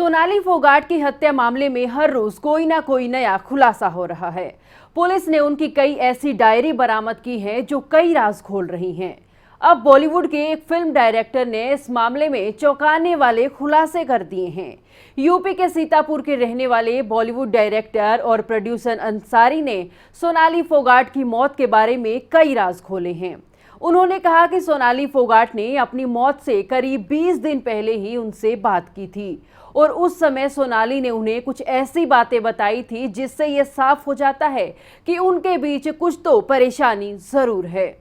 सोनाली फोगाट की हत्या मामले में हर रोज कोई ना कोई नया खुलासा हो रहा है। पुलिस ने उनकी कई ऐसी डायरी बरामद की है जो कई राज खोल रही हैं। अब बॉलीवुड के एक फिल्म डायरेक्टर ने इस मामले में चौंकाने वाले खुलासे कर दिए हैं। यूपी के सीतापुर के रहने वाले बॉलीवुड डायरेक्टर और प्रोड्यूसर अंसारी ने सोनाली फोगाट की मौत के बारे में कई राज खोले हैं। उन्होंने कहा कि सोनाली फोगाट ने अपनी मौत से करीब 20 दिन पहले ही उनसे बात की थी और उस समय सोनाली ने उन्हें कुछ ऐसी बातें बताई थी जिससे यह साफ हो जाता है कि उनके बीच कुछ तो परेशानी जरूर है।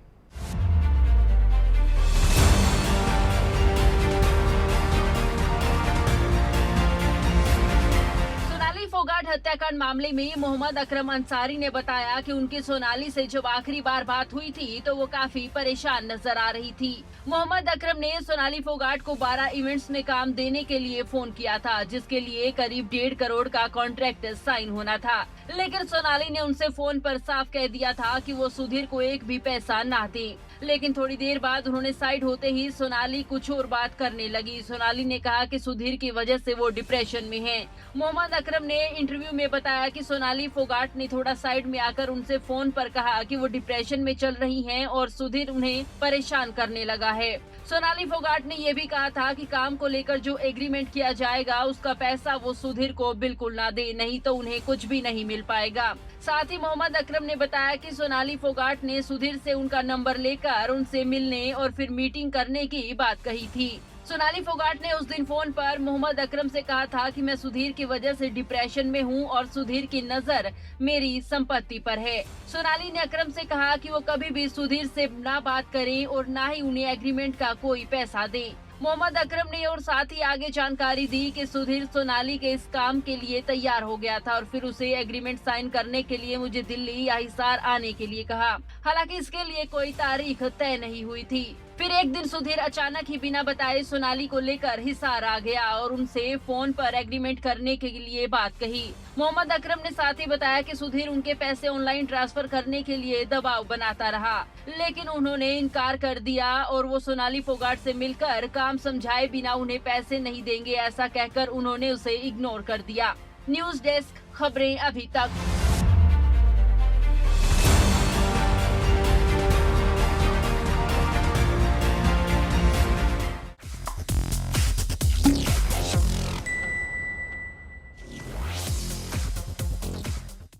फोगाट हत्याकांड मामले में मोहम्मद अकरम अंसारी ने बताया कि उनकी सोनाली से जब आखिरी बार बात हुई थी तो वो काफी परेशान नजर आ रही थी। मोहम्मद अकरम ने सोनाली फोगाट को 12 इवेंट्स में काम देने के लिए फोन किया था, जिसके लिए करीब 1.5 करोड़ का कॉन्ट्रैक्ट साइन होना था। लेकिन सोनाली ने उनसे फोन पर साफ कह दिया था कि वो सुधीर को एक भी पैसा ना दे। लेकिन थोड़ी देर बाद उन्होंने साइड होते ही सोनाली कुछ और बात करने लगी। सोनाली ने कहा कि सुधीर की वजह से वो डिप्रेशन में है। मोहम्मद अकरम ने इंटरव्यू में बताया कि सोनाली फोगाट ने थोड़ा साइड में आकर उनसे फोन पर कहा कि वो डिप्रेशन में चल रही हैं और सुधीर उन्हें परेशान करने लगा है। सोनाली फोगाट ने यह भी कहा था कि काम को लेकर जो एग्रीमेंट किया जाएगा उसका पैसा वो सुधीर को बिल्कुल ना दे, नहीं तो उन्हें कुछ भी नहीं मिल पाएगा। साथ ही मोहम्मद अकरम ने बताया कि सोनाली फोगाट ने सुधीर से उनका नंबर लेकर उनसे मिलने और फिर मीटिंग करने की बात कही थी। सोनाली फोगाट ने उस दिन फोन पर मोहम्मद अकरम से कहा था कि मैं सुधीर की वजह से डिप्रेशन में हूं और सुधीर की नजर मेरी संपत्ति पर है। सोनाली ने अकरम से कहा कि वो कभी भी सुधीर से ना बात करें और ना ही उन्हें एग्रीमेंट का कोई पैसा दें। मोहम्मद अकरम ने और साथ ही आगे जानकारी दी कि सुधीर सोनाली के इस काम के लिए तैयार हो गया था और फिर उसे एग्रीमेंट साइन करने के लिए मुझे दिल्ली या हिसार आने के लिए कहा। हालांकि इसके लिए कोई तारीख तय नहीं हुई थी। फिर एक दिन सुधीर अचानक ही बिना बताए सोनाली को लेकर हिसार आ गया और उनसे फोन पर एग्रीमेंट करने के लिए बात कही। मोहम्मद अकरम ने साथ ही बताया कि सुधीर उनके पैसे ऑनलाइन ट्रांसफर करने के लिए दबाव बनाता रहा, लेकिन उन्होंने इनकार कर दिया और वो सोनाली फोगाट से मिलकर काम समझाए बिना उन्हें पैसे नहीं देंगे, ऐसा कहकर उन्होंने उसे इग्नोर कर दिया। न्यूज डेस्क, खबरें अभी तक।